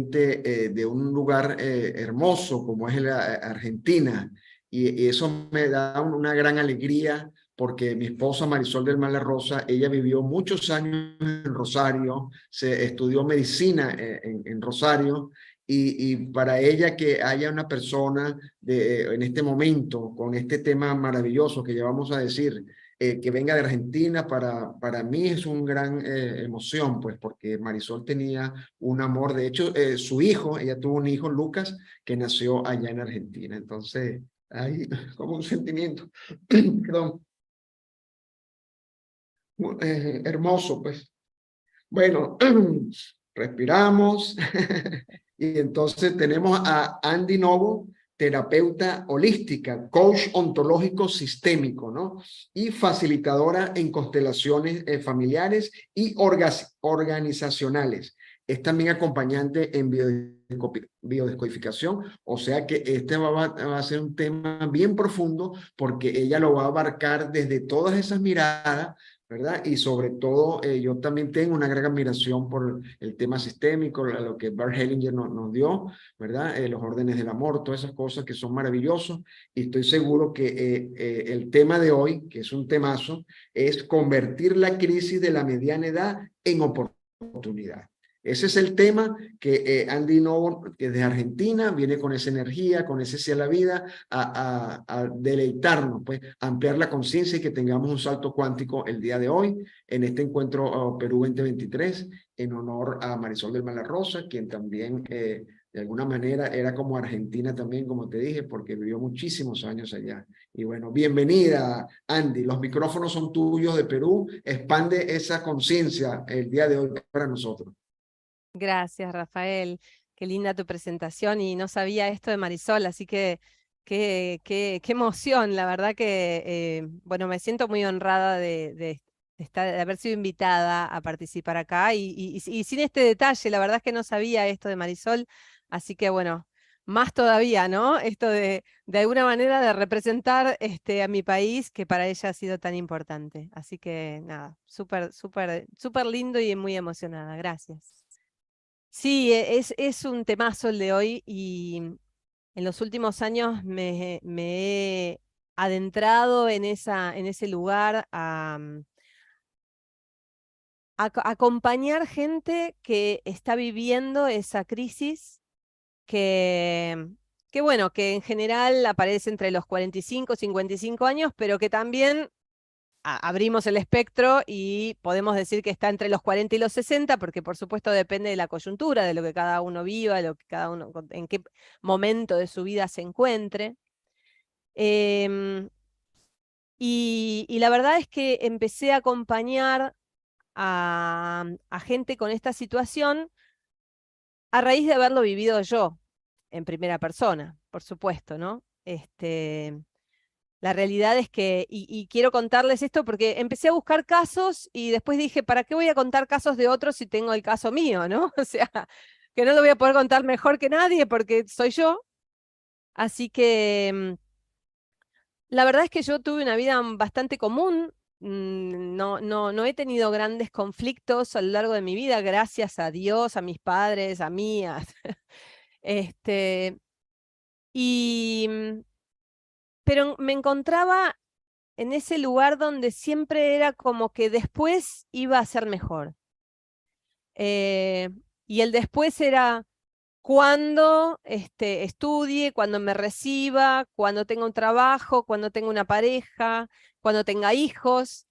de un lugar hermoso como es la Argentina, y eso me da una gran alegría porque mi esposa Marisol del Mar La Rosa, ella vivió muchos años en Rosario, se estudió medicina en Rosario, y para ella que haya una persona en este momento con este tema maravilloso que ya vamos a decir, que venga de Argentina, para mí es un gran emoción, pues porque Marisol tenía un amor. De hecho, su hijo, ella tuvo un hijo, Lucas, que nació allá en Argentina. Entonces, hay como un sentimiento, perdón, hermoso, pues. Bueno, respiramos. Y entonces tenemos a Andy Novo, terapeuta holística, coach ontológico sistémico, ¿no? Y facilitadora en constelaciones familiares y organizacionales. Es también acompañante en biodescodificación, o sea que este va a ser un tema bien profundo porque ella lo va a abarcar desde todas esas miradas, ¿verdad? Y sobre todo, yo también tengo una gran admiración por el tema sistémico, lo que Bert Hellinger nos dio, ¿verdad? Los órdenes del amor, todas esas cosas que son maravillosos. Y estoy seguro que el tema de hoy, que es un temazo, es convertir la crisis de la mediana edad en oportunidad. Ese es el tema que Andy Novo, que es de Argentina, viene con esa energía, con ese sí a la vida, a deleitarnos, pues, a ampliar la conciencia y que tengamos un salto cuántico el día de hoy en este encuentro Perú 2023, en honor a Marisol del Mar La Rosa, quien también de alguna manera era como Argentina también, como te dije, porque vivió muchísimos años allá. Y bueno, bienvenida, Andy. Los micrófonos son tuyos de Perú. Expande esa conciencia el día de hoy para nosotros. Gracias, Rafael. Qué linda tu presentación y no sabía esto de Marisol, así que qué emoción. La verdad que, bueno, me siento muy honrada de haber sido invitada a participar acá y sin este detalle, la verdad es que no sabía esto de Marisol, así que bueno, más todavía, ¿no? Esto de alguna manera de representar a mi país que para ella ha sido tan importante. Así que nada, súper, súper, súper lindo y muy emocionada. Gracias. Sí, es un temazo el de hoy y en los últimos años me he adentrado en en ese lugar a acompañar gente que está viviendo esa crisis que, que bueno, que en general aparece entre los 45 y 55 años, pero que también abrimos el espectro y podemos decir que está entre los 40 y los 60, porque por supuesto depende de la coyuntura, de lo que cada uno viva, de lo que cada uno, en qué momento de su vida se encuentre. Em, y la verdad es que empecé a acompañar a gente con esta situación a raíz de haberlo vivido yo en primera persona, por supuesto, ¿no? La realidad es que, y quiero contarles esto porque empecé a buscar casos y después dije, ¿para qué voy a contar casos de otros si tengo el caso mío, ¿no? O sea, que no lo voy a poder contar mejor que nadie porque soy yo. Así que la verdad es que yo tuve una vida bastante común. No he tenido grandes conflictos a lo largo de mi vida, gracias a Dios, a mis padres, a mí. Este, y, pero me encontraba en ese lugar donde siempre era como que después iba a ser mejor. Eh, y el después era cuando estudie, cuando me reciba, cuando tenga un trabajo, cuando tenga una pareja, cuando tenga hijos.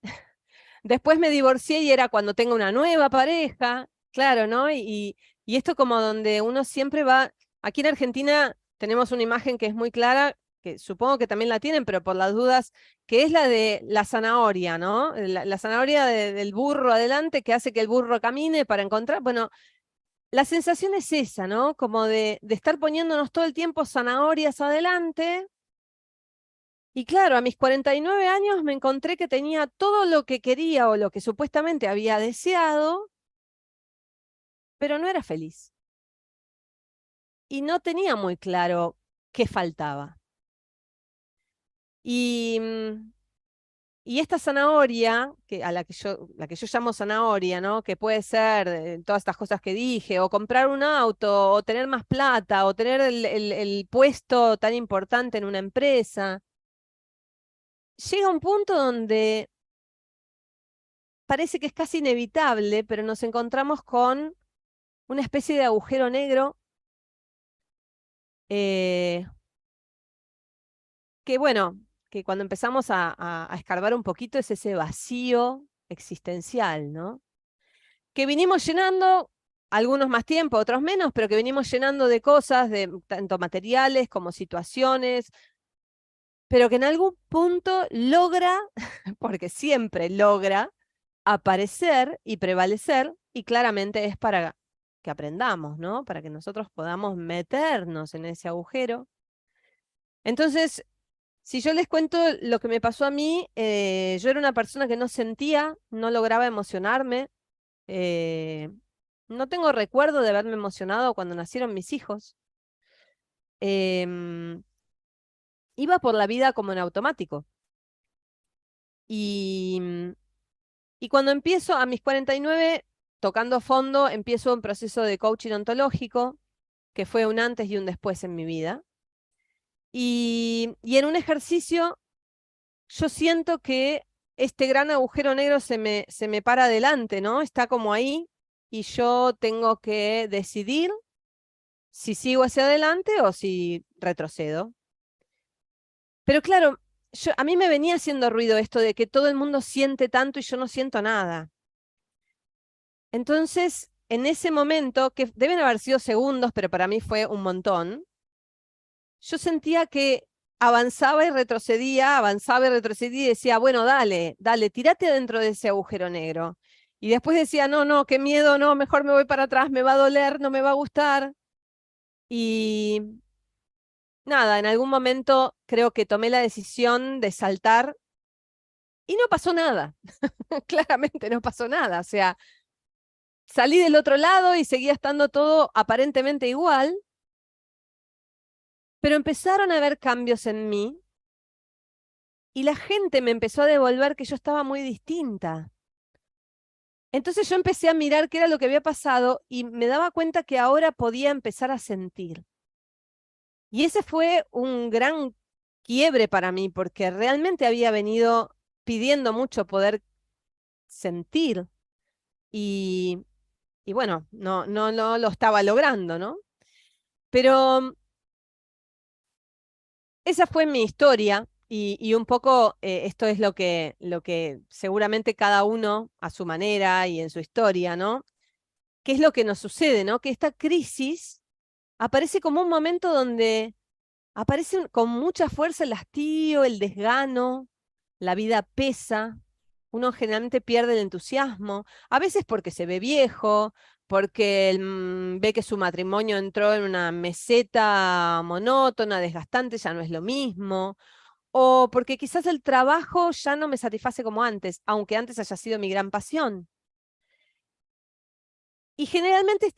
Después me divorcié y era cuando tenga una nueva pareja, claro, ¿no? Y esto como donde uno siempre va, aquí en Argentina tenemos una imagen que es muy clara, que supongo que también la tienen, pero por las dudas, que es la de la zanahoria, ¿no? La zanahoria del burro adelante que hace que el burro camine para encontrar, bueno, la sensación es esa, ¿no? Como de estar poniéndonos todo el tiempo zanahorias adelante. Y claro, a mis 49 años me encontré que tenía todo lo que quería o lo que supuestamente había deseado, pero no era feliz. Y no tenía muy claro qué faltaba. Y Y esta zanahoria, la que yo llamo zanahoria, ¿no? Que puede ser todas estas cosas que dije, o comprar un auto, o tener más plata, o tener el puesto tan importante en una empresa, llega un punto donde parece que es casi inevitable, pero nos encontramos con una especie de agujero negro eh, que, bueno, que cuando empezamos a escarbar un poquito es ese vacío existencial, ¿no? Que vinimos llenando, algunos más tiempo, otros menos, pero que venimos llenando de cosas, de tanto materiales como situaciones, pero que en algún punto logra, porque siempre logra, aparecer y prevalecer, y claramente es para que aprendamos, ¿no? Para que nosotros podamos meternos en ese agujero. Entonces, si yo les cuento lo que me pasó a mí, yo era una persona que no sentía, no lograba emocionarme. eh, no tengo recuerdo de haberme emocionado cuando nacieron mis hijos. Em, Iba por la vida como en automático. Y, y cuando empiezo a mis 49, tocando fondo, empiezo un proceso de coaching ontológico, que fue un antes y un después en mi vida. Y en un ejercicio yo siento que este gran agujero negro se me para adelante, ¿no? Está como ahí y yo tengo que decidir si sigo hacia adelante o si retrocedo. Pero claro, a mí me venía haciendo ruido esto de que todo el mundo siente tanto y yo no siento nada. Entonces, en ese momento, que deben haber sido segundos, pero para mí fue un montón, yo sentía que avanzaba y retrocedía y decía, bueno, dale, dale, tírate adentro de ese agujero negro. Y después decía, no, no, qué miedo, no, mejor me voy para atrás, me va a doler, no me va a gustar. Y nada, en algún momento creo que tomé la decisión de saltar y no pasó nada. Claramente no pasó nada. O sea, salí del otro lado y seguía estando todo aparentemente igual, pero empezaron a haber cambios en mí y la gente me empezó a devolver que yo estaba muy distinta. Entonces yo empecé a mirar qué era lo que había pasado y me daba cuenta que ahora podía empezar a sentir. Y ese fue un gran quiebre para mí, porque realmente había venido pidiendo mucho poder sentir y, y bueno, no lo estaba logrando, ¿no? Pero esa fue mi historia y un poco esto es lo que seguramente cada uno a su manera y en su historia, ¿no? ¿Qué es lo que nos sucede, ¿no? Que esta crisis aparece como un momento donde aparece con mucha fuerza el hastío, el desgano, la vida pesa, uno generalmente pierde el entusiasmo, a veces porque se ve viejo, porque ve que su matrimonio entró en una meseta monótona, desgastante, ya no es lo mismo, o porque quizás el trabajo ya no me satisface como antes, aunque antes haya sido mi gran pasión. Y generalmente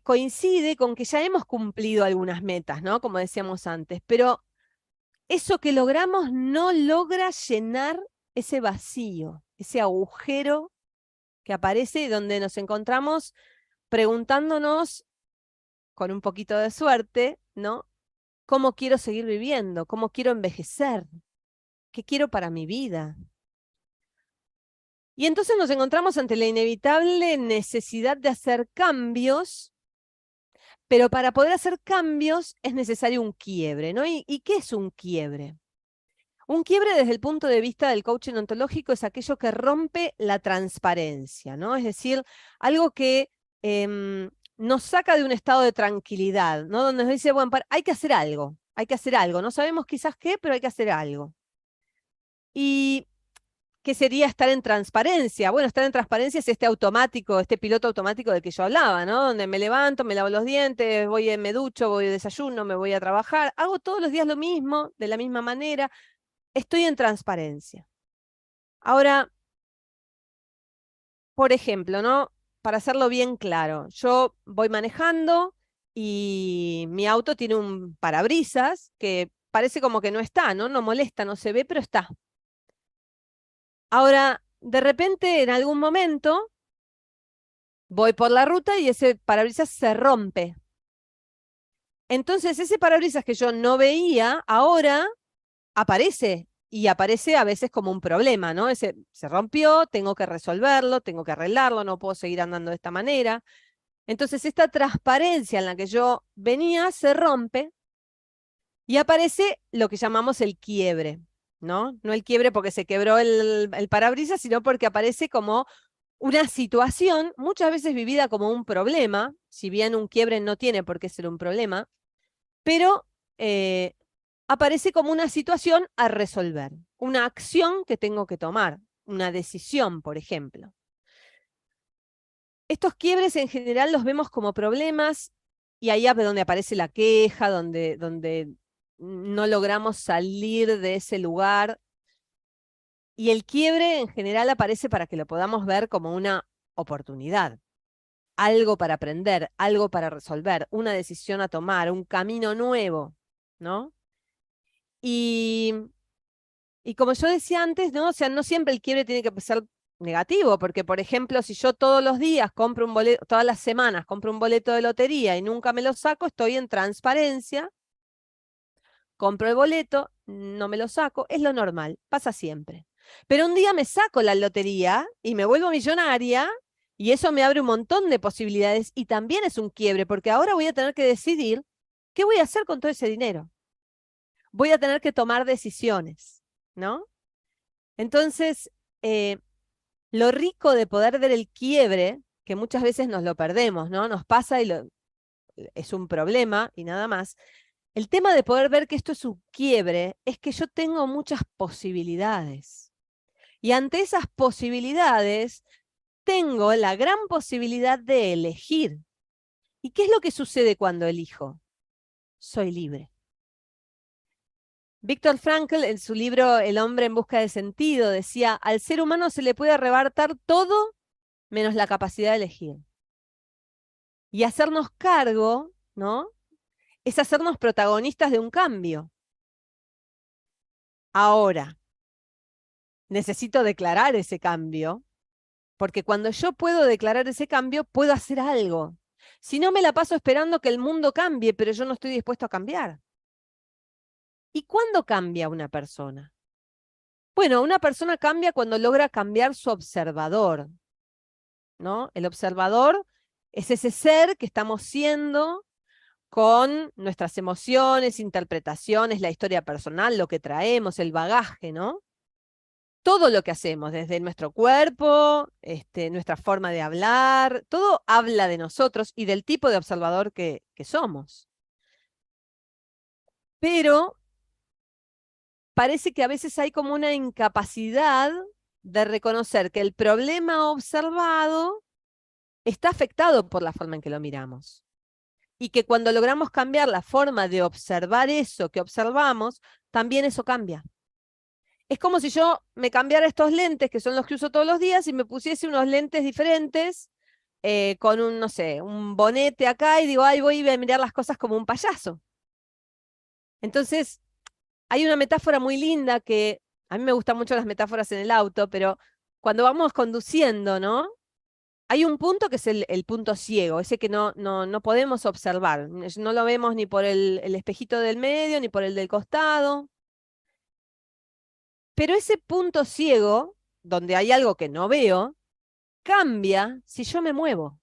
coincide con que ya hemos cumplido algunas metas, ¿no? Como decíamos antes, pero eso que logramos no logra llenar ese vacío, ese agujero que aparece donde nos encontramos preguntándonos, con un poquito de suerte, ¿no? ¿Cómo quiero seguir viviendo? ¿Cómo quiero envejecer? ¿Qué quiero para mi vida? Y entonces nos encontramos ante la inevitable necesidad de hacer cambios, pero para poder hacer cambios es necesario un quiebre, ¿no? ¿Y qué es un quiebre? Un quiebre desde el punto de vista del coaching ontológico es aquello que rompe la transparencia, ¿no? Es decir, algo que nos saca de un estado de tranquilidad, ¿no? Donde nos dice, bueno, hay que hacer algo, no sabemos quizás qué, pero hay que hacer algo. ¿Y qué sería estar en transparencia? Bueno, estar en transparencia es este automático, este piloto automático del que yo hablaba, ¿no? Donde me levanto, me lavo los dientes, me ducho, voy a desayuno, me voy a trabajar, hago todos los días lo mismo, de la misma manera. Estoy en transparencia. Ahora, por ejemplo, ¿no? Para hacerlo bien claro, yo voy manejando y mi auto tiene un parabrisas que parece como que no está, ¿no? No molesta, no se ve, pero está. Ahora, de repente, en algún momento, voy por la ruta y ese parabrisas se rompe. Entonces, ese parabrisas que yo no veía, ahora aparece. Y aparece a veces como un problema, ¿no? Ese se rompió, tengo que resolverlo, tengo que arreglarlo, no puedo seguir andando de esta manera. Entonces, esta transparencia en la que yo venía se rompe y aparece lo que llamamos el quiebre, ¿no? No el quiebre porque se quebró el parabrisas, sino porque aparece como una situación, muchas veces vivida como un problema, si bien un quiebre no tiene por qué ser un problema, pero aparece como una situación a resolver, una acción que tengo que tomar, una decisión, por ejemplo. Estos quiebres en general los vemos como problemas y ahí es donde aparece la queja, donde no logramos salir de ese lugar. Y el quiebre en general aparece para que lo podamos ver como una oportunidad, algo para aprender, algo para resolver, una decisión a tomar, un camino nuevo, ¿no? Y, y como yo decía antes, ¿no? O sea, no siempre el quiebre tiene que ser negativo, porque por ejemplo, si yo todos los días compro un boleto, todas las semanas compro un boleto de lotería y nunca me lo saco, estoy en transparencia, compro el boleto, no me lo saco, es lo normal, pasa siempre. Pero un día me saco la lotería y me vuelvo millonaria y eso me abre un montón de posibilidades y también es un quiebre, porque ahora voy a tener que decidir qué voy a hacer con todo ese dinero. Voy a tener que tomar decisiones, ¿no? Entonces, eh, lo rico de poder ver el quiebre, que muchas veces nos lo perdemos, ¿no? Nos pasa y es un problema y nada más. El tema de poder ver que esto es un quiebre es que yo tengo muchas posibilidades. Y ante esas posibilidades, tengo la gran posibilidad de elegir. ¿Y qué es lo que sucede cuando elijo? Soy libre. Víctor Frankl, en su libro El hombre en busca de sentido, decía, al ser humano se le puede arrebatar todo menos la capacidad de elegir. Y hacernos cargo, ¿no? Es hacernos protagonistas de un cambio. Ahora, necesito declarar ese cambio, porque cuando yo puedo declarar ese cambio, puedo hacer algo. Si no, me la paso esperando que el mundo cambie, pero yo no estoy dispuesto a cambiar. ¿Y cuándo cambia una persona? Bueno, una persona cambia cuando logra cambiar su observador, ¿no? El observador es ese ser que estamos siendo con nuestras emociones, interpretaciones, la historia personal, lo que traemos, el bagaje, ¿no? Todo lo que hacemos, desde nuestro cuerpo, nuestra forma de hablar, todo habla de nosotros y del tipo de observador que somos. Pero parece que a veces hay como una incapacidad de reconocer que el problema observado está afectado por la forma en que lo miramos. Y que cuando logramos cambiar la forma de observar eso que observamos, también eso cambia. Es como si yo me cambiara estos lentes, que son los que uso todos los días, y me pusiese unos lentes diferentes, con un, no sé, un bonete acá, y digo, ay, voy a mirar las cosas como un payaso. Entonces, hay una metáfora muy linda que a mí me gustan mucho las metáforas en el auto, pero cuando vamos conduciendo, ¿no? Hay un punto que es el punto ciego, ese que no podemos observar. No lo vemos ni por el espejito del medio, ni por el del costado. Pero ese punto ciego, donde hay algo que no veo, cambia si yo me muevo.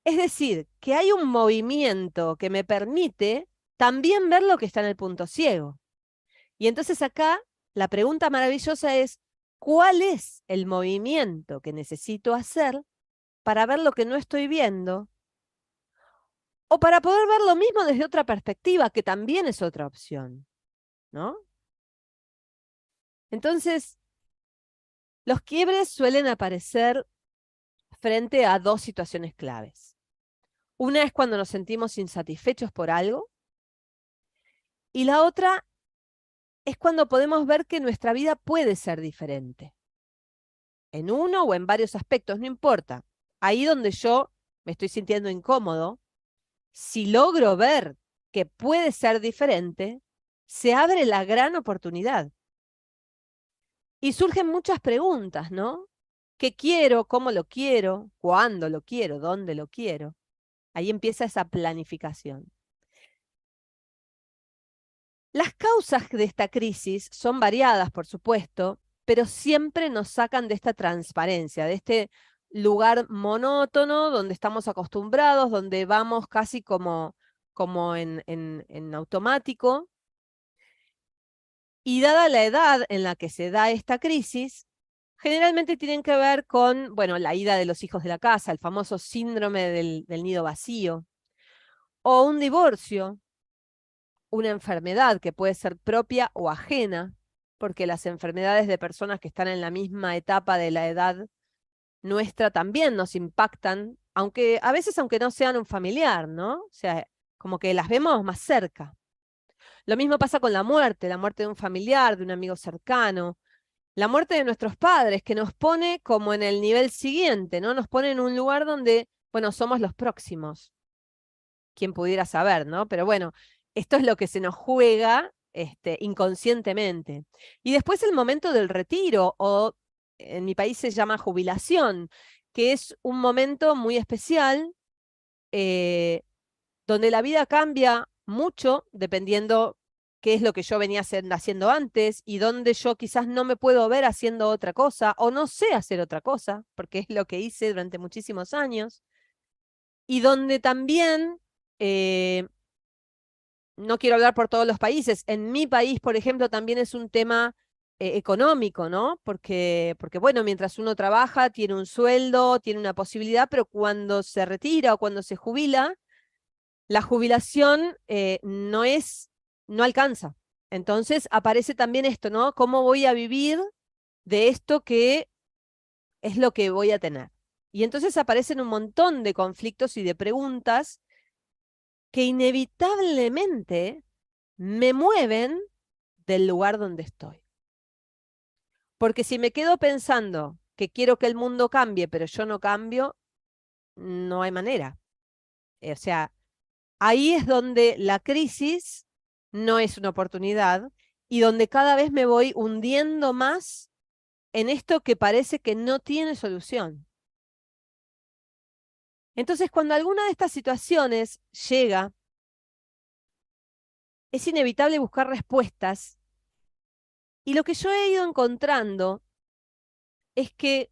Es decir, que hay un movimiento que me permite también ver lo que está en el punto ciego. Y entonces acá la pregunta maravillosa es, ¿cuál es el movimiento que necesito hacer para ver lo que no estoy viendo? O para poder ver lo mismo desde otra perspectiva, que también es otra opción, ¿no? Entonces, los quiebres suelen aparecer frente a dos situaciones claves. Una es cuando nos sentimos insatisfechos por algo y la otra es cuando podemos ver que nuestra vida puede ser diferente. En uno o en varios aspectos, no importa. Ahí donde yo me estoy sintiendo incómodo, si logro ver que puede ser diferente, se abre la gran oportunidad. Y surgen muchas preguntas, ¿no? ¿Qué quiero? ¿Cómo lo quiero? ¿Cuándo lo quiero? ¿Dónde lo quiero? Ahí empieza esa planificación. Las causas de esta crisis son variadas, por supuesto, pero siempre nos sacan de esta transparencia, de este lugar monótono donde estamos acostumbrados, donde vamos casi como en automático. Y dada la edad en la que se da esta crisis, generalmente tienen que ver con, bueno, la ida de los hijos de la casa, el famoso síndrome del nido vacío, o un divorcio, una enfermedad que puede ser propia o ajena, porque las enfermedades de personas que están en la misma etapa de la edad nuestra también nos impactan, aunque a veces aunque no sean un familiar, ¿no? O sea, como que las vemos más cerca. Lo mismo pasa con la muerte de un familiar, de un amigo cercano, la muerte de nuestros padres, que nos pone como en el nivel siguiente, ¿no? Nos pone en un lugar donde, bueno, somos los próximos. Quién pudiera saber, ¿no? Pero bueno, esto es lo que se nos juega inconscientemente. Y después el momento del retiro, o en mi país se llama jubilación, que es un momento muy especial, eh, donde la vida cambia mucho dependiendo qué es lo que yo venía haciendo antes y donde yo quizás no me puedo ver haciendo otra cosa o no sé hacer otra cosa, porque es lo que hice durante muchísimos años, y donde también, no quiero hablar por todos los países, en mi país, por ejemplo, también es un tema económico, ¿no? Porque, bueno, mientras uno trabaja, tiene un sueldo, tiene una posibilidad, pero cuando se retira o cuando se jubila, la jubilación no alcanza. Entonces aparece también esto, ¿no? ¿Cómo voy a vivir de esto que es lo que voy a tener? Y entonces aparecen un montón de conflictos y de preguntas que inevitablemente me mueven del lugar donde estoy. Porque si me quedo pensando que quiero que el mundo cambie, pero yo no cambio, no hay manera. O sea, ahí es donde la crisis no es una oportunidad y donde cada vez me voy hundiendo más en esto que parece que no tiene solución. Entonces, cuando alguna de estas situaciones llega, es inevitable buscar respuestas y lo que yo he ido encontrando es que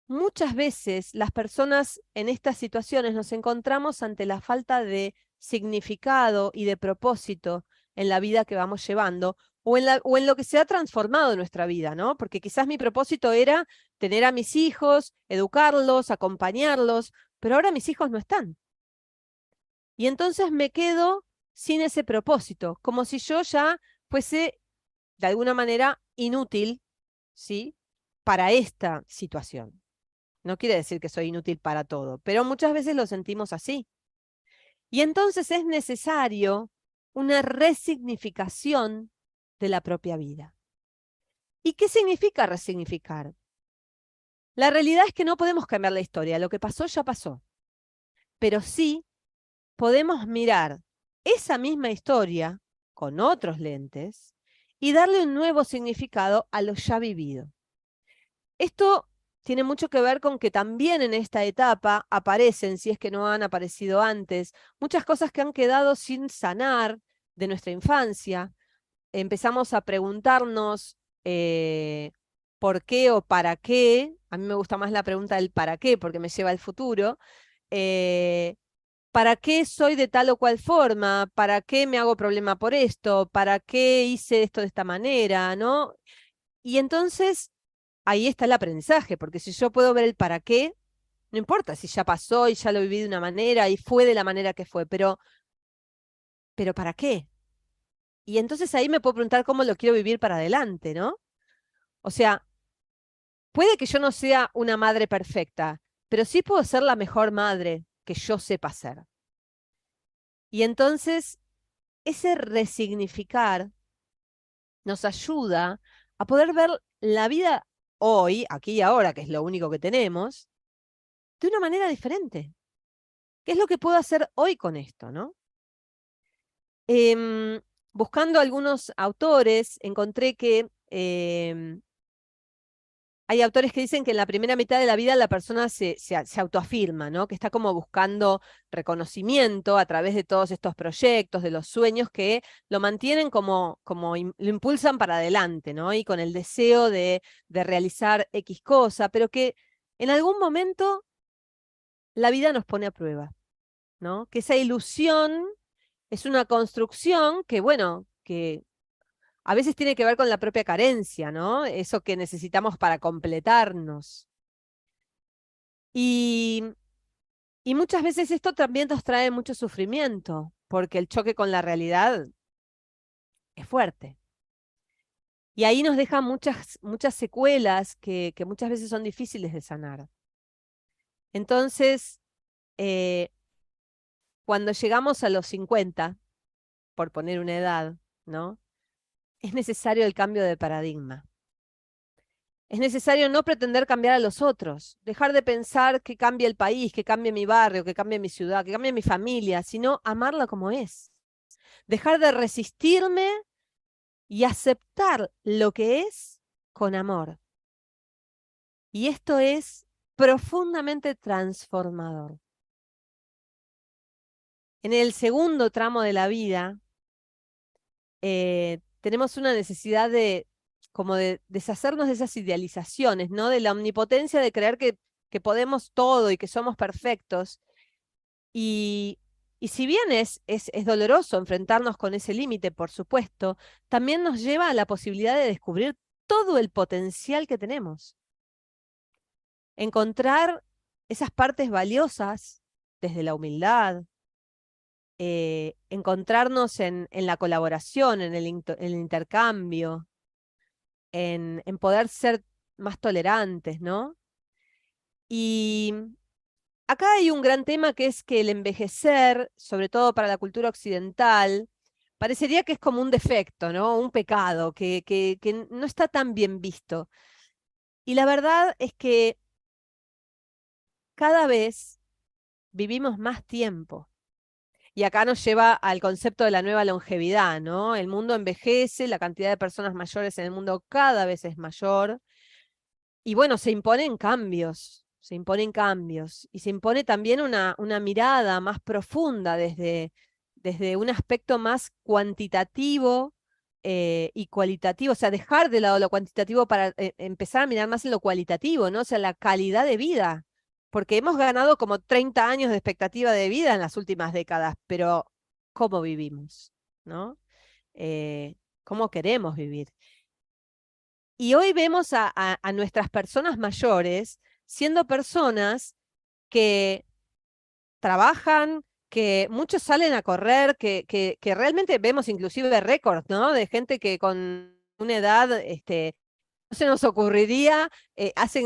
muchas veces las personas en estas situaciones nos encontramos ante la falta de significado y de propósito en la vida que vamos llevando o en lo que se ha transformado en nuestra vida, ¿no? Porque quizás mi propósito era tener a mis hijos, educarlos, acompañarlos, pero ahora mis hijos no están. Y entonces me quedo sin ese propósito, como si yo ya fuese de alguna manera inútil, ¿sí? Para esta situación. No quiere decir que soy inútil para todo, pero muchas veces lo sentimos así. Y entonces es necesario una resignificación de la propia vida. ¿Y qué significa resignificar? La realidad es que no podemos cambiar la historia, lo que pasó ya pasó, pero sí podemos mirar esa misma historia con otros lentes y darle un nuevo significado a lo ya vivido. Esto tiene mucho que ver con que también en esta etapa aparecen, si es que no han aparecido antes, muchas cosas que han quedado sin sanar de nuestra infancia. Empezamos a preguntarnos por qué o para qué. A mí me gusta más la pregunta del para qué, porque me lleva al futuro. Eh, ¿Para qué soy de tal o cual forma? ¿Para qué me hago problema por esto? ¿Para qué hice esto de esta manera? ¿No? Y entonces ahí está el aprendizaje, porque si yo puedo ver el para qué, no importa si ya pasó y ya lo viví de una manera y fue de la manera que fue, pero ¿para qué? Y entonces ahí me puedo preguntar cómo lo quiero vivir para adelante, ¿no? O sea, puede que yo no sea una madre perfecta, pero sí puedo ser la mejor madre que yo sepa ser. Y entonces ese resignificar nos ayuda a poder ver la vida hoy, aquí y ahora, que es lo único que tenemos, de una manera diferente. ¿Qué es lo que puedo hacer hoy con esto, no? Buscando algunos autores, encontré que Hay autores que dicen que en la primera mitad de la vida la persona se autoafirma, ¿no? Que está como buscando reconocimiento a través de todos estos proyectos, de los sueños que lo mantienen lo impulsan para adelante, ¿no? Y con el deseo de realizar X cosa, pero que en algún momento la vida nos pone a prueba, ¿no? Que esa ilusión es una construcción que, bueno, que a veces tiene que ver con la propia carencia, ¿no? Eso que necesitamos para completarnos. Y, y muchas veces esto también nos trae mucho sufrimiento, porque el choque con la realidad es fuerte. Y ahí nos deja muchas secuelas que muchas veces son difíciles de sanar. Entonces, eh, cuando llegamos a los 50, por poner una edad, ¿no? Es necesario el cambio de paradigma. Es necesario no pretender cambiar a los otros, dejar de pensar que cambie el país, que cambie mi barrio, que cambie mi ciudad, que cambie mi familia, sino amarla como es. Dejar de resistirme y aceptar lo que es con amor. Y esto es profundamente transformador. En el segundo tramo de la vida, tenemos una necesidad como de deshacernos de esas idealizaciones, ¿no? De la omnipotencia de creer que podemos todo y que somos perfectos. Y, y si bien es doloroso enfrentarnos con ese límite, por supuesto, también nos lleva a la posibilidad de descubrir todo el potencial que tenemos. Encontrar esas partes valiosas desde la humildad, encontrarnos en la colaboración, en el intercambio, en poder ser más tolerantes, ¿no? Y acá hay un gran tema que es que el envejecer, sobre todo para la cultura occidental, parecería que es como un defecto, ¿no? Un pecado, que no está tan bien visto. Y la verdad es que cada vez vivimos más tiempo. Y acá nos lleva al concepto de la nueva longevidad, ¿no? El mundo envejece, la cantidad de personas mayores en el mundo cada vez es mayor. Y bueno, se imponen cambios, se imponen cambios. Y se impone también una mirada más profunda desde un aspecto más cuantitativo y cualitativo. O sea, dejar de lado lo cuantitativo para empezar a mirar más en lo cualitativo, ¿no? O sea, la calidad de vida. Porque hemos ganado como 30 años de expectativa de vida en las últimas décadas, pero ¿cómo vivimos? ¿No? ¿Cómo queremos vivir? Y hoy vemos a nuestras personas mayores siendo personas que trabajan, que muchos salen a correr, que realmente vemos inclusive récords, ¿no? De gente que con una edad, no se nos ocurriría,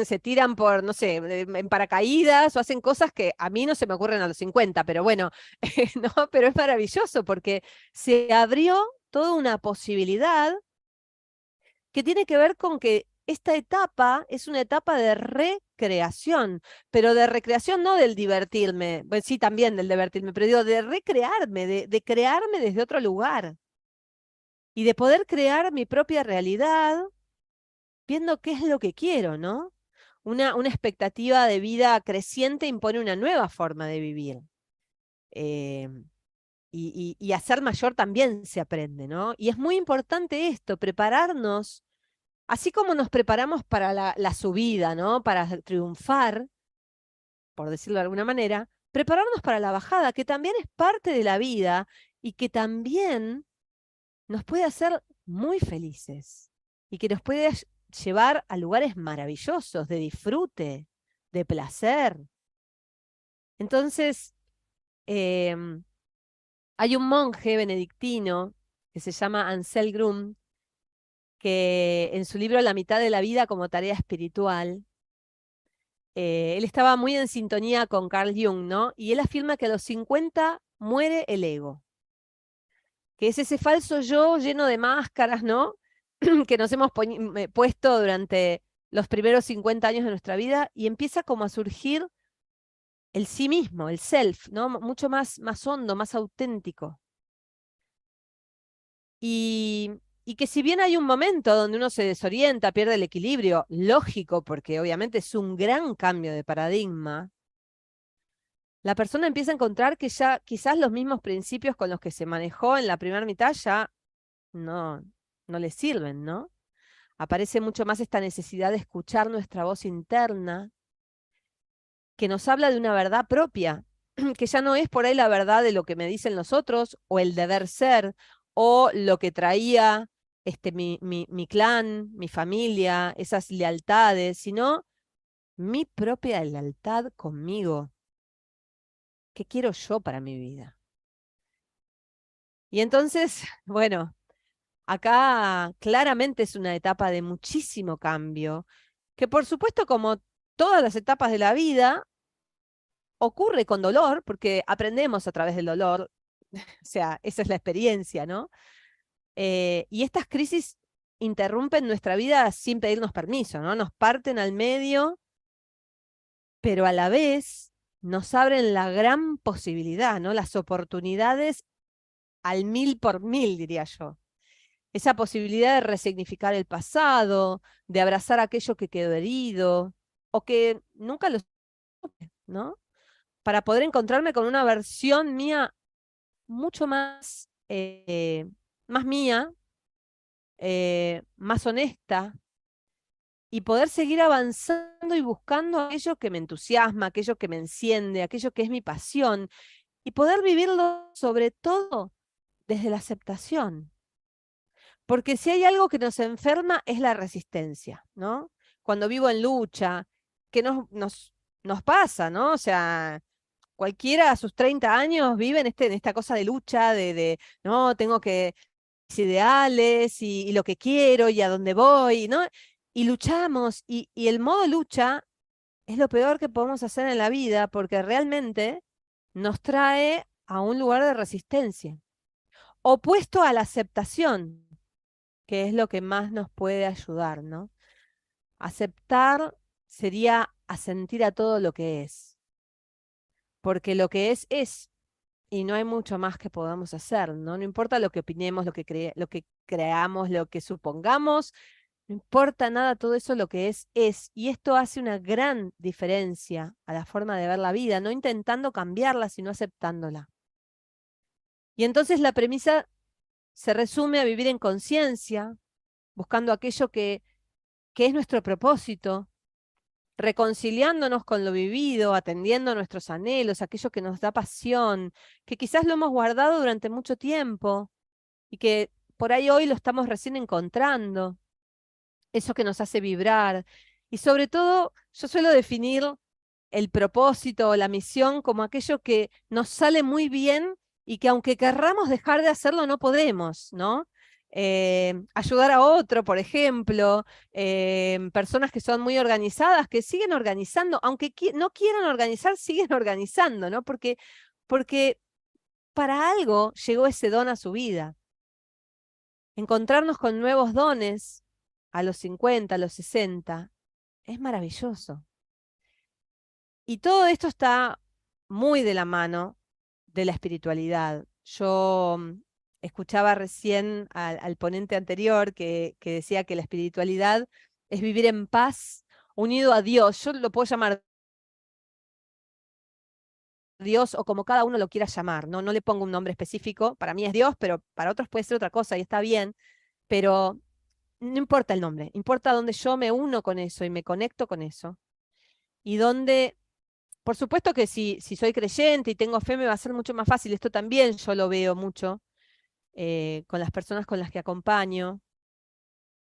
se tiran por, no sé, en paracaídas o hacen cosas que a mí no se me ocurren a los 50, pero bueno, no, pero es maravilloso porque se abrió toda una posibilidad que tiene que ver con que esta etapa es una etapa de recreación, pero de recreación no del divertirme, pues sí, también del divertirme, pero digo, de recrearme, de crearme desde otro lugar y de poder crear mi propia realidad viendo qué es lo que quiero, ¿no? Una expectativa de vida creciente impone una nueva forma de vivir. Eh, y a ser mayor también se aprende, ¿no? Y es muy importante esto, prepararnos. Así como nos preparamos para la subida, ¿no? Para triunfar, por decirlo de alguna manera, prepararnos para la bajada, que también es parte de la vida y que también nos puede hacer muy felices y que nos puede llevar a lugares maravillosos de disfrute, de placer. Entonces, em, hay un monje benedictino que se llama Ansel Grum, que en su libro La mitad de la vida como tarea espiritual, él estaba muy en sintonía con Carl Jung, ¿no? Y él afirma que a los 50 muere el ego, que es ese falso yo lleno de máscaras, ¿no? Que nos hemos puesto durante los primeros 50 años de nuestra vida y empieza como a surgir el sí mismo, el self, ¿no? Mucho más hondo, más auténtico. Y y que si bien hay un momento donde uno se desorienta, pierde el equilibrio, lógico, porque obviamente es un gran cambio de paradigma, la persona empieza a encontrar que ya quizás los mismos principios con los que se manejó en la primera mitad ya no, no le sirven, ¿no? Aparece mucho más esta necesidad de escuchar nuestra voz interna, que nos habla de una verdad propia, que ya no es por ahí la verdad de lo que me dicen los otros, o el deber ser, o lo que traía mi clan, mi familia, esas lealtades, sino mi propia lealtad conmigo. ¿Qué quiero yo para mi vida? Y entonces, bueno, acá claramente es una etapa de muchísimo cambio, que por supuesto, como todas las etapas de la vida, ocurre con dolor, porque aprendemos a través del dolor, o sea, esa es la experiencia, ¿no? Y estas crisis interrumpen nuestra vida sin pedirnos permiso, ¿no? Nos parten al medio, pero a la vez nos abren la gran posibilidad, ¿no? Las oportunidades al 1000 por 1000, diría yo. Esa posibilidad de resignificar el pasado, de abrazar aquello que quedó herido, o que nunca lo supe, ¿no? Para poder encontrarme con una versión mía mucho más mía, más honesta, y poder seguir avanzando y buscando aquello que me entusiasma, aquello que me enciende, aquello que es mi pasión, y poder vivirlo sobre todo desde la aceptación. Porque si hay algo que nos enferma es la resistencia, ¿no? Cuando vivo en lucha, que nos pasa, ¿no? O sea, cualquiera a sus 30 años vive en esta cosa de lucha, no, tengo que, mis ideales y lo que quiero y a dónde voy, ¿no? Y luchamos, y el modo lucha es lo peor que podemos hacer en la vida porque realmente nos trae a un lugar de resistencia, opuesto a la aceptación, que es lo que más nos puede ayudar, ¿no? Aceptar sería asentir a todo lo que es, porque lo que es, y no hay mucho más que podamos hacer, ¿no? No importa lo que opinemos, lo que creamos, lo que supongamos, no importa nada, todo eso lo que es. Y esto hace una gran diferencia a la forma de ver la vida, no intentando cambiarla, sino aceptándola. Y entonces la premisa se resume a vivir en conciencia, buscando aquello que es nuestro propósito, reconciliándonos con lo vivido, atendiendo nuestros anhelos, aquello que nos da pasión, que quizás lo hemos guardado durante mucho tiempo y que por ahí hoy lo estamos recién encontrando, eso que nos hace vibrar. Y sobre todo, yo suelo definir el propósito o la misión como aquello que nos sale muy bien y que aunque querramos dejar de hacerlo, no podemos, ¿no? Ayudar a otro, por ejemplo, personas que son muy organizadas, que siguen organizando, aunque no quieran organizar, siguen organizando, ¿no? Porque para algo llegó ese don a su vida. Encontrarnos con nuevos dones a los 50, a los 60, es maravilloso. Y todo esto está muy de la mano de la espiritualidad. Yo escuchaba recién al ponente anterior que decía que la espiritualidad es vivir en paz, unido a Dios. Yo lo puedo llamar Dios o como cada uno lo quiera llamar, ¿no? No le pongo un nombre específico. Para mí es Dios, pero para otros puede ser otra cosa y está bien. Pero no importa el nombre, importa dónde yo me uno con eso y me conecto con eso. Y dónde por supuesto que si soy creyente y tengo fe me va a ser mucho más fácil. Esto también yo lo veo mucho con las personas con las que acompaño,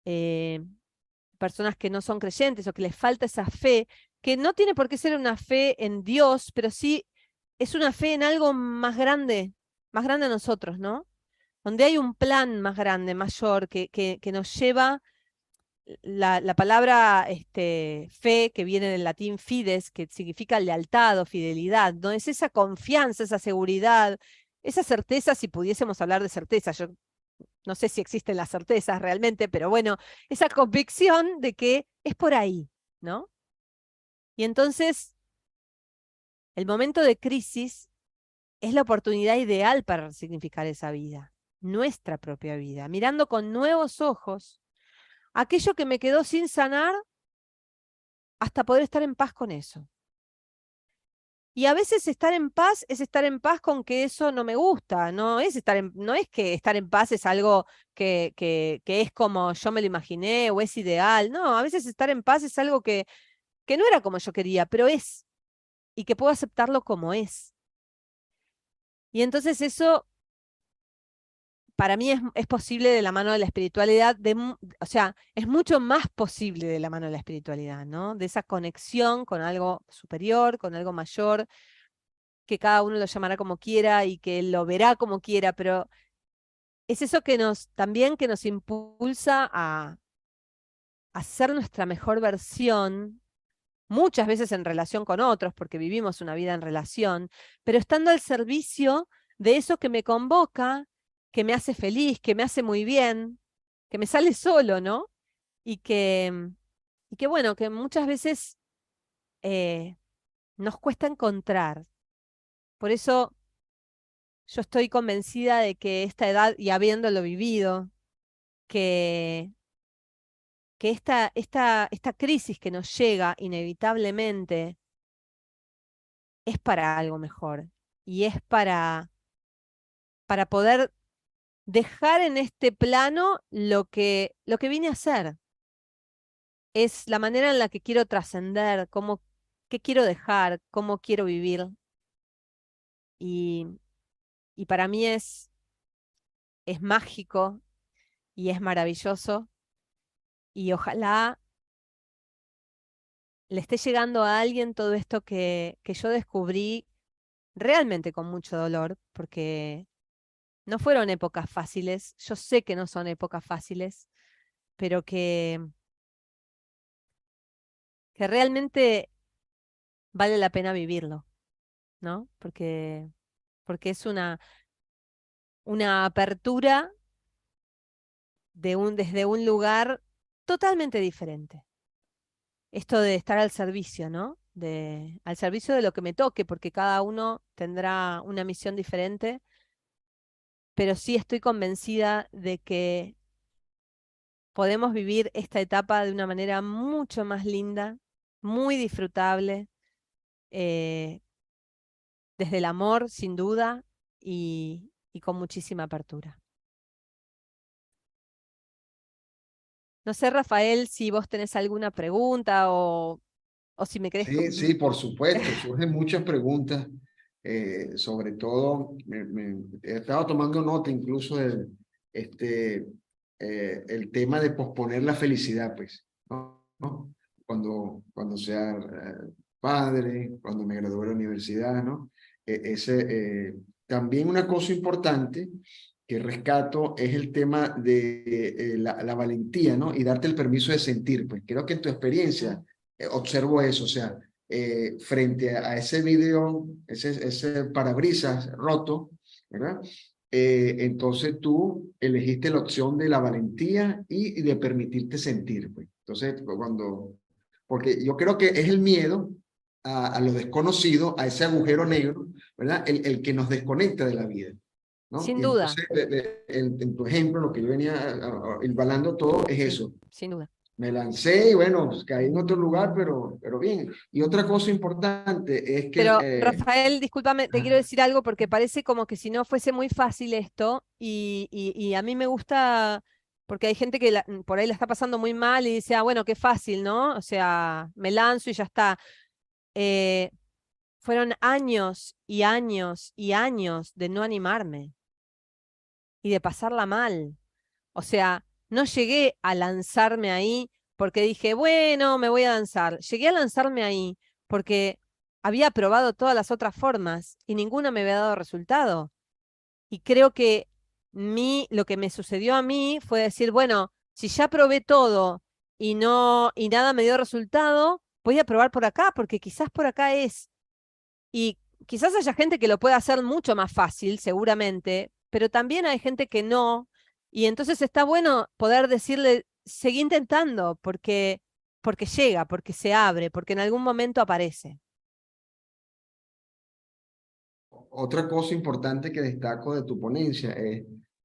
eh, personas que no son creyentes o que les falta esa fe, que no tiene por qué ser una fe en Dios, pero sí es una fe en algo más grande a nosotros, ¿no? Donde hay un plan más grande, mayor, que nos lleva la palabra fe, que viene del latín fides, que significa lealtad o fidelidad, ¿no? Es esa confianza, esa seguridad, esa certeza, si pudiésemos hablar de certeza. Yo no sé si existen las certezas realmente, pero bueno, esa convicción de que es por ahí, ¿no? Y entonces, el momento de crisis es la oportunidad ideal para resignificar esa vida, nuestra propia vida, mirando con nuevos ojos aquello que me quedó sin sanar hasta poder estar en paz con eso. Y a veces estar en paz es estar en paz con que eso no me gusta, no es, no es que estar en paz es algo que es como yo me lo imaginé o es ideal, no, a veces estar en paz es algo que no era como yo quería, pero es, y que puedo aceptarlo como es. Y entonces eso para mí es posible de la mano de la espiritualidad, o sea, es mucho más posible de la mano de la espiritualidad, ¿no? De esa conexión con algo superior, con algo mayor, que cada uno lo llamará como quiera y que lo verá como quiera, pero es eso que también que nos impulsa a ser nuestra mejor versión, muchas veces en relación con otros, porque vivimos una vida en relación, pero estando al servicio de eso que me convoca, que me hace feliz, que me hace muy bien, que me sale solo, ¿no? Y que bueno, que muchas veces nos cuesta encontrar. Por eso yo estoy convencida de que esta edad, y habiéndolo vivido, que, que esta crisis que nos llega inevitablemente es para algo mejor y es para poder dejar en este plano lo que vine a hacer. Es la manera en la que quiero trascender, qué quiero dejar, cómo quiero vivir. Y, y para mí es mágico y es maravilloso. Y ojalá le esté llegando a alguien todo esto que yo descubrí realmente con mucho dolor, porque no fueron épocas fáciles. Yo sé que no son épocas fáciles, pero que realmente vale la pena vivirlo, ¿no? Porque es una apertura desde un lugar totalmente diferente. Esto de estar al servicio, ¿no? Al servicio de lo que me toque, porque cada uno tendrá una misión diferente, pero sí estoy convencida de que podemos vivir esta etapa de una manera mucho más linda, muy disfrutable, eh, desde el amor, sin duda, y con muchísima apertura. No sé, Rafael, si vos tenés alguna pregunta o si me querés... Sí, sí, por supuesto, surgen muchas preguntas, sobre todo, he estado tomando nota incluso de este, el tema de posponer la felicidad, pues, ¿no? ¿No? Cuando sea padre, cuando me gradué de la universidad, ¿no? También una cosa importante que rescato es el tema de la valentía, ¿no? Y darte el permiso de sentir, pues creo que en tu experiencia observo eso, o sea, frente a ese video, ese parabrisas roto, ¿verdad? Entonces tú elegiste la opción de la valentía y de permitirte sentir, pues. Entonces, porque yo creo que es el miedo a lo desconocido, a ese agujero negro, ¿verdad? El que nos desconecta de la vida, ¿no? Sin Y duda, entonces, en tu ejemplo, lo que yo venía hilvanando todo es sí, eso. sin duda. Me lancé y bueno, pues, caí en otro lugar, pero bien. Y otra cosa importante es que, Pero, Rafael, discúlpame, te quiero ajá, decir algo porque parece como que si no fuese muy fácil esto, y a mí me gusta, porque hay gente que por ahí la está pasando muy mal y dice, ah, bueno, qué fácil, ¿no? O sea, me lanzo y ya está. Eh, Fueron años y años y años de no animarme y de pasarla mal. O sea, no llegué a lanzarme ahí porque dije, bueno, me voy a lanzar. Llegué a lanzarme ahí porque había probado todas las otras formas y ninguna me había dado resultado. Y creo que lo que me sucedió a mí fue decir, bueno, si ya probé todo y nada me dio resultado, voy a probar por acá porque quizás por acá es. Y quizás haya gente que lo pueda hacer mucho más fácil, seguramente, pero también hay gente que no. Y entonces está bueno poder decirle, seguí intentando, porque llega, porque se abre, porque en algún momento aparece. otra cosa importante que destaco de tu ponencia es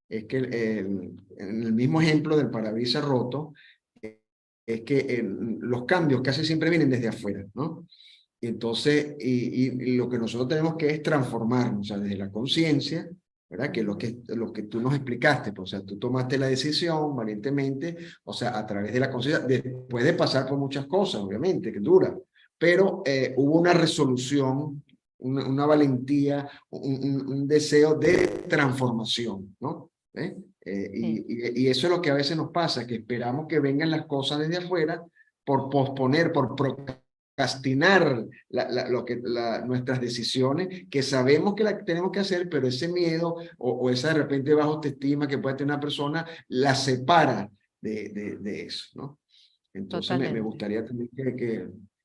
es que en el mismo ejemplo del parabrisas roto, es que los cambios casi siempre vienen desde afuera, ¿no? Y entonces, y lo que nosotros tenemos que es transformarnos, o sea, desde la conciencia, ¿verdad? Que es lo que tú nos explicaste, pues, o sea, tú tomaste la decisión valientemente, o sea, a través de la conciencia, después de pasar por muchas cosas, obviamente, que dura, pero hubo una resolución, una valentía, un deseo de transformación, ¿no? Sí, Y eso es lo que a veces nos pasa, que esperamos que vengan las cosas desde afuera por posponer, por procrastinar nuestras decisiones, que sabemos que las tenemos que hacer, pero ese miedo o esa de repente baja autoestima que puede tener una persona, la separa de eso, ¿no? Entonces me totalmente. gustaría también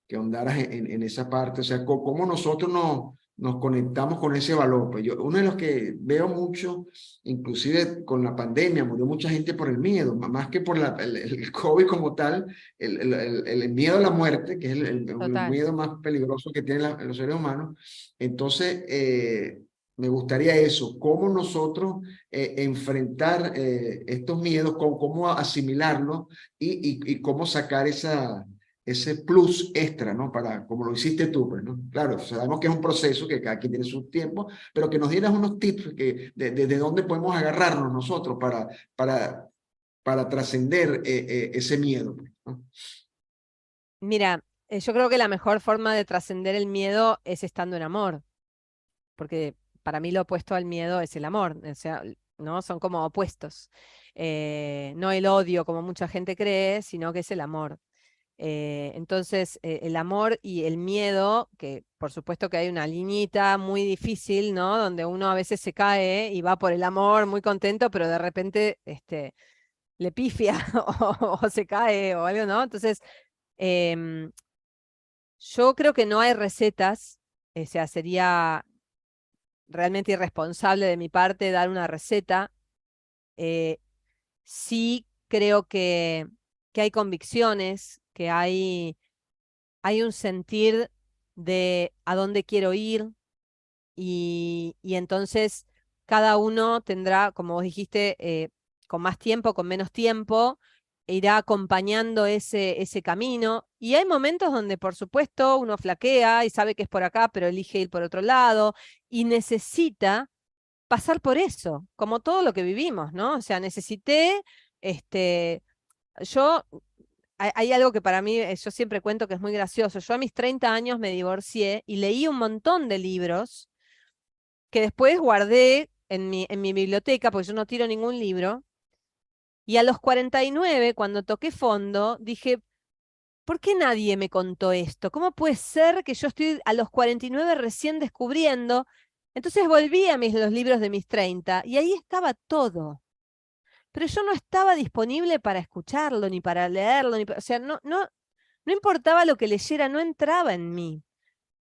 que ahondaras en esa parte, o sea, cómo nosotros nos conectamos con ese valor. Pues yo, uno de los que veo mucho, inclusive con la pandemia, murió mucha gente por el miedo, más que por el COVID como tal, el miedo a la muerte, que es el Total. miedo más peligroso que tienen los seres humanos. Entonces, me gustaría eso, cómo nosotros enfrentar estos miedos, cómo asimilarlos y cómo sacar ese plus extra, ¿no? Para, como lo hiciste tú, pues, ¿no? Claro, sabemos que es un proceso, que cada quien tiene su tiempo, pero que nos dieras unos tips de dónde podemos agarrarnos nosotros para trascender ese miedo, pues, ¿no? Mira, yo creo que la mejor forma de trascender el miedo es estando en amor, porque para mí lo opuesto al miedo es el amor, o sea, ¿no? Son como opuestos. No el odio como mucha gente cree, sino que es el amor. Entonces, el amor y el miedo, que por supuesto que hay una liñita muy difícil, ¿no? Donde uno a veces se cae y va por el amor muy contento, pero de repente le pifia o se cae o algo, ¿no? Entonces, em, yo creo que no hay recetas, o sea, sería realmente irresponsable de mi parte dar una receta. Eh, sí creo que hay convicciones, que hay un sentir de a dónde quiero ir y entonces cada uno tendrá, como vos dijiste, con más tiempo, con menos tiempo, irá acompañando ese camino. Y hay momentos donde, por supuesto, uno flaquea y sabe que es por acá, pero elige ir por otro lado y necesita pasar por eso, como todo lo que vivimos, ¿no? O sea, necesité, este, yo hay algo que para mí, yo siempre cuento que es muy gracioso. Yo a mis 30 años me divorcié y leí un montón de libros que después guardé en mi biblioteca, porque yo no tiro ningún libro. Y a los 49, cuando toqué fondo, dije, ¿por qué nadie me contó esto? ¿Cómo puede ser que yo estoy a los 49 recién descubriendo? Entonces volví a los libros de mis 30 y ahí estaba todo. Pero yo no estaba disponible para escucharlo, ni para leerlo, o sea, no importaba lo que leyera, no entraba en mí,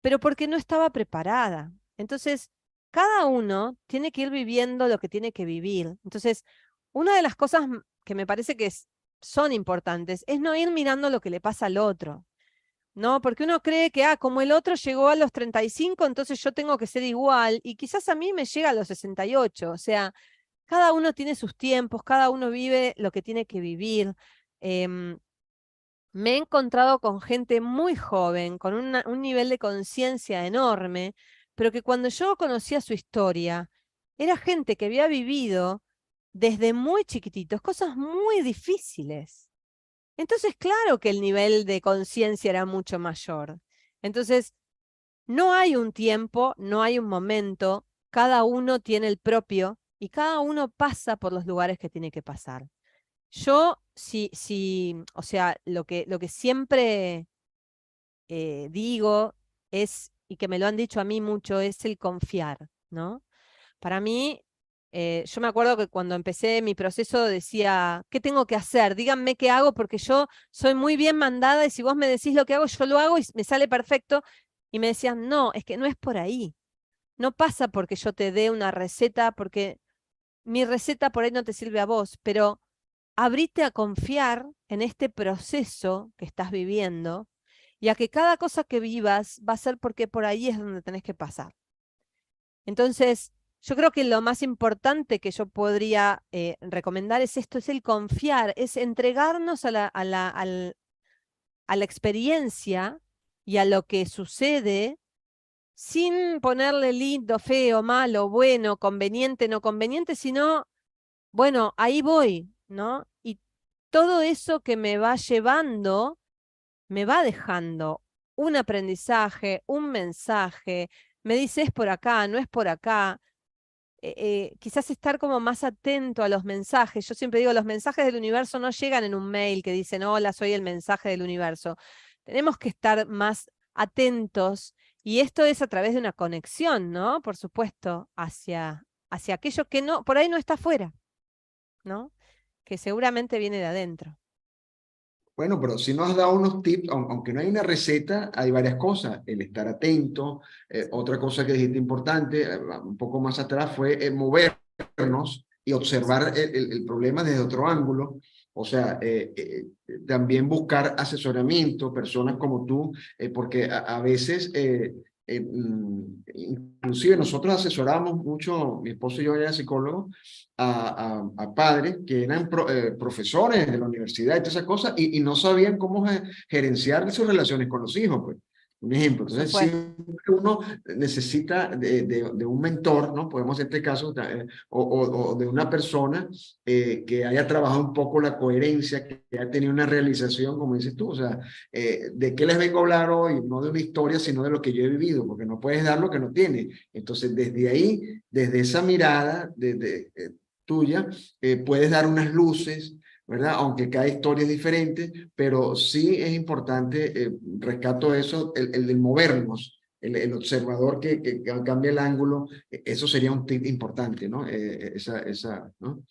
pero porque no estaba preparada. Entonces, cada uno tiene que ir viviendo lo que tiene que vivir. Entonces, una de las cosas que me parece que son importantes es no ir mirando lo que le pasa al otro, ¿no? Porque uno cree que, como el otro llegó a los 35, entonces yo tengo que ser igual, y quizás a mí me llega a los 68, o sea, cada uno tiene sus tiempos, cada uno vive lo que tiene que vivir. Em, Me he encontrado con gente muy joven, con un nivel de conciencia enorme, pero que cuando yo conocía su historia, era gente que había vivido desde muy chiquititos cosas muy difíciles. Entonces, claro que el nivel de conciencia era mucho mayor. Entonces, no hay un tiempo, no hay un momento, cada uno tiene el propio y cada uno pasa por los lugares que tiene que pasar. Yo, o sea, lo que siempre digo es, y que me lo han dicho a mí mucho, es el confiar, ¿no? Para mí, yo me acuerdo que cuando empecé mi proceso decía, ¿qué tengo que hacer? Díganme qué hago porque yo soy muy bien mandada y si vos me decís lo que hago, yo lo hago y me sale perfecto. Y me decían, no, es que no es por ahí. No pasa porque yo te dé una receta, porque mi receta por ahí no te sirve a vos, pero abrite a confiar en este proceso que estás viviendo y a que cada cosa que vivas va a ser porque por ahí es donde tenés que pasar. Entonces, yo creo que lo más importante que yo podría recomendar es esto, es el confiar, es entregarnos a la experiencia y a lo que sucede sin ponerle lindo, feo, malo, bueno, conveniente, no conveniente, sino, bueno, ahí voy, ¿no? Y todo eso que me va llevando, me va dejando un aprendizaje, un mensaje, me dice es por acá, no es por acá. Quizás estar como más atento a los mensajes. Yo siempre digo, los mensajes del universo no llegan en un mail que dicen, hola, soy el mensaje del universo. Tenemos que estar más atentos y esto es a través de una conexión, ¿no? Por supuesto, hacia aquello que no, por ahí no está afuera, ¿no? Que seguramente viene de adentro. Bueno, pero si nos has dado unos tips, aunque no hay una receta, hay varias cosas. El estar atento, otra cosa que dijiste importante, un poco más atrás, fue movernos y observar el problema desde otro ángulo. O sea, también buscar asesoramiento, personas como tú, porque a veces, inclusive nosotros asesoramos mucho, mi esposo y yo era psicólogo, a padres que eran profesores de la universidad y todas esas cosas y no sabían cómo gerenciar sus relaciones con los hijos, pues. Un ejemplo. Por Entonces, supuesto. siempre uno necesita de un mentor, ¿no? Podemos en este caso, o de una persona que haya trabajado un poco la coherencia, que haya tenido una realización, como dices tú, o sea, ¿de qué les vengo a hablar hoy? No de una historia, sino de lo que yo he vivido, porque no puedes dar lo que no tienes. Entonces, desde ahí, desde esa mirada, desde tuya, puedes dar unas luces, ¿verdad? Aunque cada historia es diferente, pero sí es importante, rescato eso, el movernos, el observador que cambia el ángulo, eso sería un tip importante, ¿no? ¿No?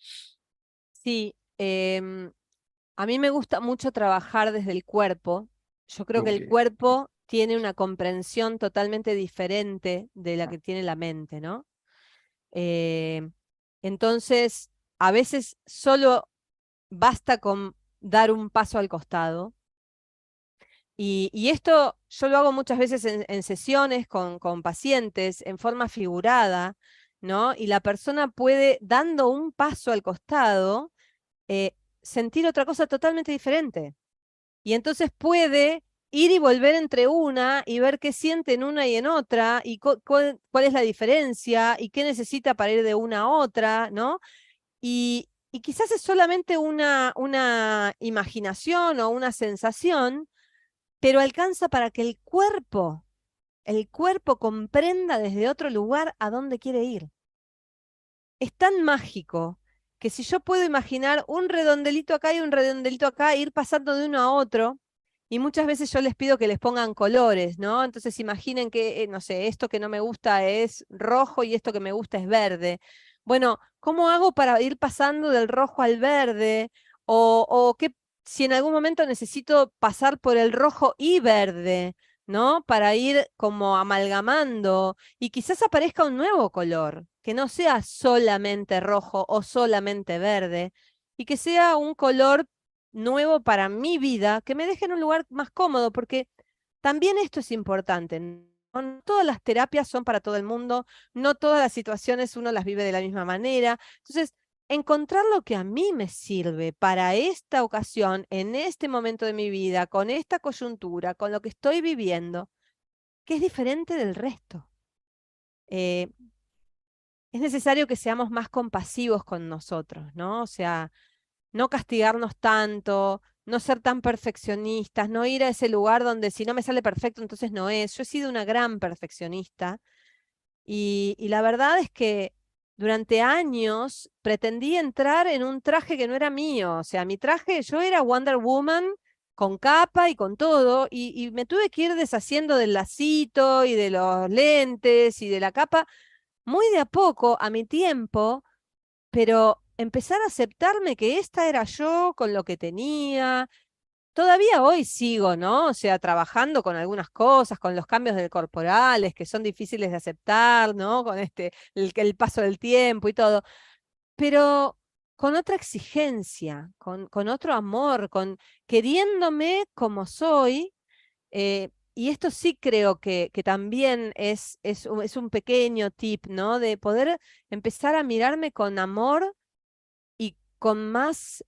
Sí, a mí me gusta mucho trabajar desde el cuerpo. Yo creo que Ok. el cuerpo tiene una comprensión totalmente diferente de la que tiene la mente, ¿no? Eh, entonces, a veces solo basta con dar un paso al costado. Y esto yo lo hago muchas veces en sesiones con pacientes en forma figurada, ¿no? Y la persona puede, dando un paso al costado, eh, sentir otra cosa totalmente diferente. Y entonces puede ir y volver entre una y ver qué siente en una y en otra y cuál es la diferencia y qué necesita para ir de una a otra, ¿no? Y quizás es solamente una imaginación o una sensación, pero alcanza para que el cuerpo comprenda desde otro lugar a dónde quiere ir. Es tan mágico que si yo puedo imaginar un redondelito acá y un redondelito acá, ir pasando de uno a otro, y muchas veces yo les pido que les pongan colores, ¿no? Entonces imaginen que, no sé, esto que no me gusta es rojo y esto que me gusta es verde. Bueno, ¿cómo hago para ir pasando del rojo al verde? O qué, si en algún momento necesito pasar por el rojo y verde, ¿no? Para ir como amalgamando y quizás aparezca un nuevo color, que no sea solamente rojo o solamente verde, y que sea un color nuevo para mi vida, que me deje en un lugar más cómodo, porque también esto es importante. No todas las terapias son para todo el mundo, no todas las situaciones uno las vive de la misma manera. Entonces, encontrar lo que a mí me sirve para esta ocasión, en este momento de mi vida, con esta coyuntura, con lo que estoy viviendo, que es diferente del resto. Eh, es necesario que seamos más compasivos con nosotros, ¿no? O sea, no castigarnos tanto, no ser tan perfeccionistas, no ir a ese lugar donde si no me sale perfecto, entonces no es. Yo he sido una gran perfeccionista y la verdad es que durante años pretendí entrar en un traje que no era mío. O sea, mi traje, yo era Wonder Woman con capa y con todo, y me tuve que ir deshaciendo del lacito y de los lentes y de la capa muy de a poco, a mi tiempo, pero empezar a aceptarme que esta era yo con lo que tenía. Todavía hoy sigo, ¿no? O sea, trabajando con algunas cosas, con los cambios corporales que son difíciles de aceptar, ¿no? Con el paso del tiempo y todo, pero con otra exigencia, con otro amor, con queriéndome como soy, y esto sí creo que también es un pequeño tip, ¿no? De poder empezar a mirarme con amor y con más,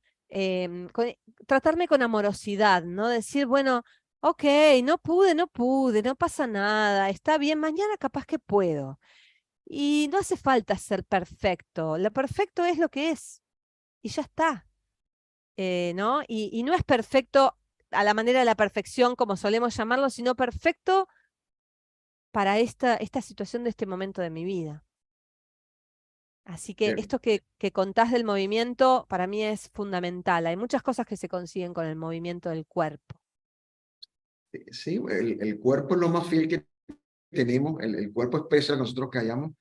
tratarme con amorosidad, ¿no? Decir, bueno, ok, no pude, no pasa nada, está bien, mañana capaz que puedo. Y no hace falta ser perfecto, lo perfecto es lo que es y ya está, ¿no? Y no es perfecto a la manera de la perfección, como solemos llamarlo, sino perfecto para esta situación de este momento de mi vida. Así que Eh, esto que contás del movimiento para mí es fundamental. Hay muchas cosas que se consiguen con el movimiento del cuerpo. Sí, el cuerpo es lo más fiel que tenemos, el cuerpo es pese a nosotros que hayamos.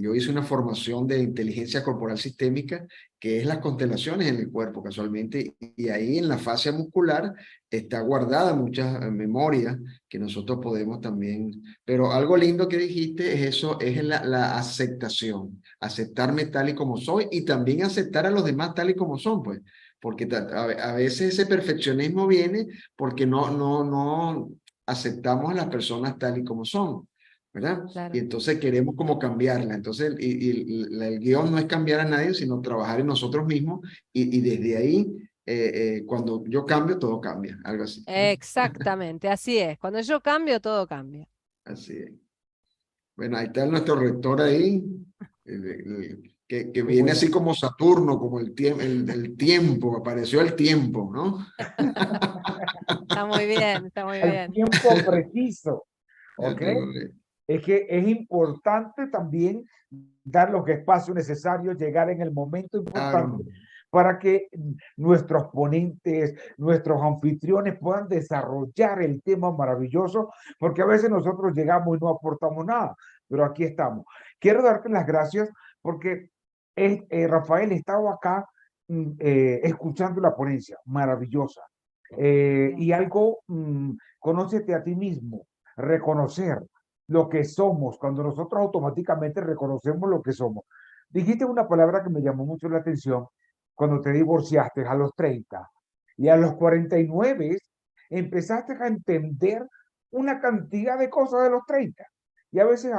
Yo hice una formación de inteligencia corporal sistémica, que es las constelaciones en el cuerpo casualmente, y ahí en la fascia muscular está guardada muchas memorias que nosotros podemos también. Pero algo lindo que dijiste es eso, es la aceptación, aceptarme tal y como soy y también aceptar a los demás tal y como son, pues, porque a veces ese perfeccionismo viene porque no aceptamos a las personas tal y como son, ¿verdad? Y Claro. entonces queremos como cambiarla. Entonces, el guión no es cambiar a nadie, sino trabajar en nosotros mismos y desde ahí, cuando yo cambio, todo cambia, algo así, ¿no? Exactamente, así es. Cuando yo cambio, todo cambia. Así es. Bueno, ahí está nuestro rector ahí, que Qué viene bueno. así como Saturno, como el tiempo, apareció el tiempo, ¿no? Está muy bien, está muy Al bien. tiempo preciso, Ya ¿ok? tengo Es que es importante también dar los espacios necesarios, llegar en el momento importante claro. para que nuestros ponentes, nuestros anfitriones puedan desarrollar el tema maravilloso, porque a veces nosotros llegamos y no aportamos nada, pero aquí estamos. Quiero darte las gracias porque Rafael estaba acá escuchando la ponencia, maravillosa. Y algo, conócete a ti mismo, reconocer lo que somos, cuando nosotros automáticamente reconocemos lo que somos. Dijiste una palabra que me llamó mucho la atención cuando te divorciaste a los 30 y a los 49 empezaste a entender una cantidad de cosas de los 30. Y a veces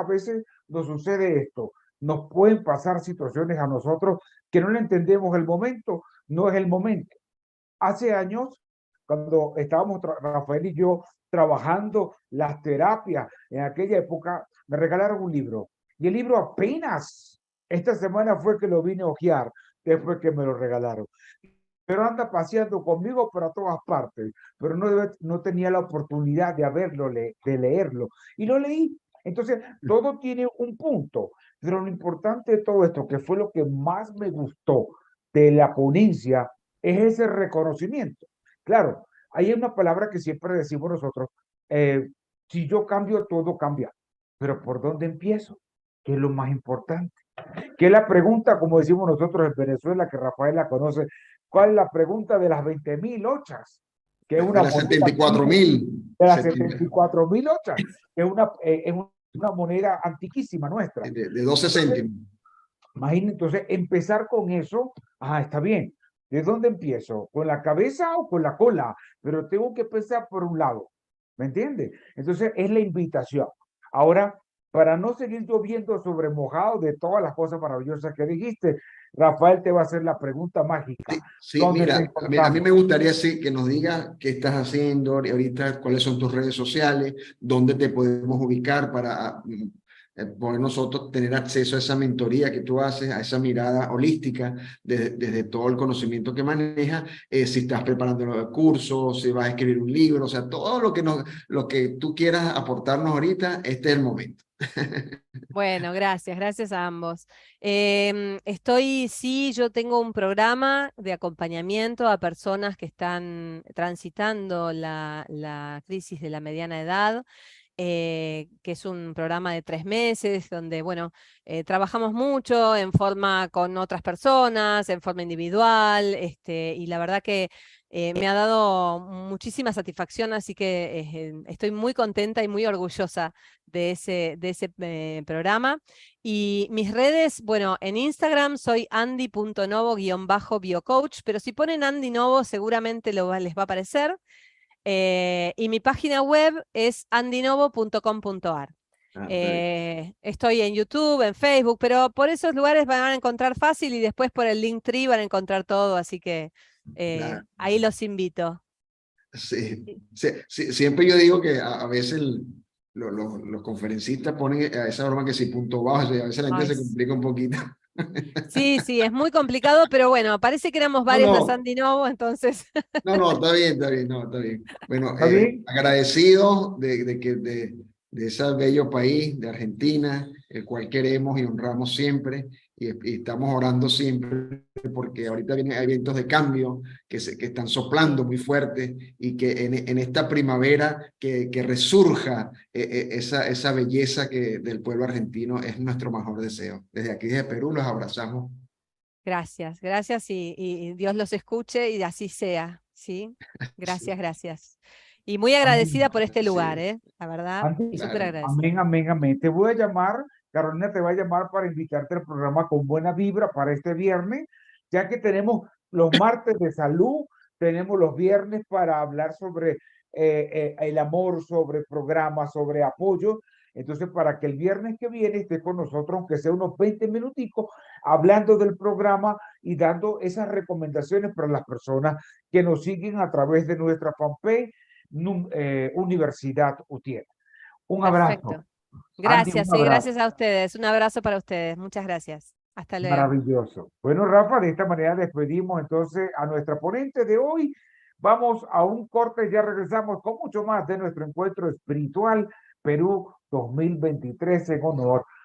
nos sucede esto, nos pueden pasar situaciones a nosotros que no le entendemos el momento, no es el momento. Hace años, cuando estábamos Rafael y yo trabajando las terapias, en aquella época me regalaron un libro. Y el libro apenas esta semana fue que lo vine a hojear, después que me lo regalaron. Pero anda paseando conmigo para todas partes, pero no tenía la oportunidad de de leerlo. Y lo leí. Entonces, todo tiene un punto. Pero lo importante de todo esto, que fue lo que más me gustó de la ponencia, es ese reconocimiento. Claro, hay una palabra que siempre decimos nosotros, si yo cambio, todo cambia. Pero ¿por dónde empiezo? ¿Qué es lo más importante? ¿Qué es la pregunta, como decimos nosotros en Venezuela, que Rafael la conoce? ¿Cuál es la pregunta de las 20.000 ochas? Que es De una las moneda 74.000. de las 74.000 ochas, que es una moneda antiquísima nuestra. De 12 céntimos. Imagínate, entonces, empezar con eso, está bien. ¿De dónde empiezo? ¿Con la cabeza o con la cola? Pero tengo que empezar por un lado, ¿me entiendes? Entonces, es la invitación. Ahora, para no seguir lloviendo sobre mojado de todas las cosas maravillosas que dijiste, Rafael te va a hacer la pregunta mágica. Sí, sí, ¿Dónde te mira, a mí me encontramos? gustaría sí, que nos digas qué estás haciendo ahorita, cuáles son tus redes sociales, dónde te podemos ubicar para poder nosotros tener acceso a esa mentoría que tú haces, a esa mirada holística desde todo el conocimiento que manejas, si estás preparando los cursos, si vas a escribir un libro, o sea, todo lo que tú quieras aportarnos ahorita, este es el momento. Bueno, gracias, gracias a ambos. Sí, yo tengo un programa de acompañamiento a personas que están transitando la crisis de la mediana edad. Que es un programa de 3 meses, donde, bueno, trabajamos mucho en forma con otras personas, en forma individual, y la verdad que me ha dado muchísima satisfacción, así que estoy muy contenta y muy orgullosa de ese programa. Y mis redes, bueno, en Instagram soy andy.novo-biocoach, pero si ponen Andy Novo seguramente les va a aparecer. Y mi página web es andinovo.com.ar. Estoy en YouTube, en Facebook, pero por esos lugares van a encontrar fácil y después por el Linktree van a encontrar todo, así que Claro. ahí los invito. Sí, siempre yo digo que a veces los conferencistas ponen a esa broma que si punto bajo, y a veces la gente Ay, se complica un poquito. sí, sí, es muy complicado, pero bueno, parece que éramos No, varios los no, Andinovo, entonces. no, está bien, está bien, no, está bien. Bueno, ¿Está bien? agradecido de ese bello país, de Argentina, el cual queremos y honramos siempre, y estamos orando siempre, porque ahorita vienen eventos de cambio que están soplando Sí. muy fuerte, y que en esta primavera que resurja esa belleza del pueblo argentino es nuestro mejor deseo. Desde aquí, desde Perú, los abrazamos. Gracias, gracias y Dios los escuche y así sea, ¿sí? Sí, Gracias, gracias. Y muy Amén. agradecida por este lugar, sí, La verdad, y Antes, súper claro. agradecida. amén, amén, amén. Te voy a llamar, Carolina te va a llamar para invitarte al programa con buena vibra para este viernes, ya que tenemos los martes de salud, tenemos los viernes para hablar sobre el amor, sobre programas, sobre apoyo. Entonces, para que el viernes que viene esté con nosotros, aunque sea unos 20 minuticos, hablando del programa y dando esas recomendaciones para las personas que nos siguen a través de nuestra fanpage, Universidad UTIER. Un abrazo. Perfecto. Andy, un Gracias, sí, abrazo. gracias a ustedes. Un abrazo para ustedes. Muchas gracias. Hasta luego. Maravilloso. Bueno, Rafa, de esta manera despedimos entonces a nuestra ponente de hoy. Vamos a un corte, ya regresamos con mucho más de nuestro encuentro espiritual Perú 2023 en honor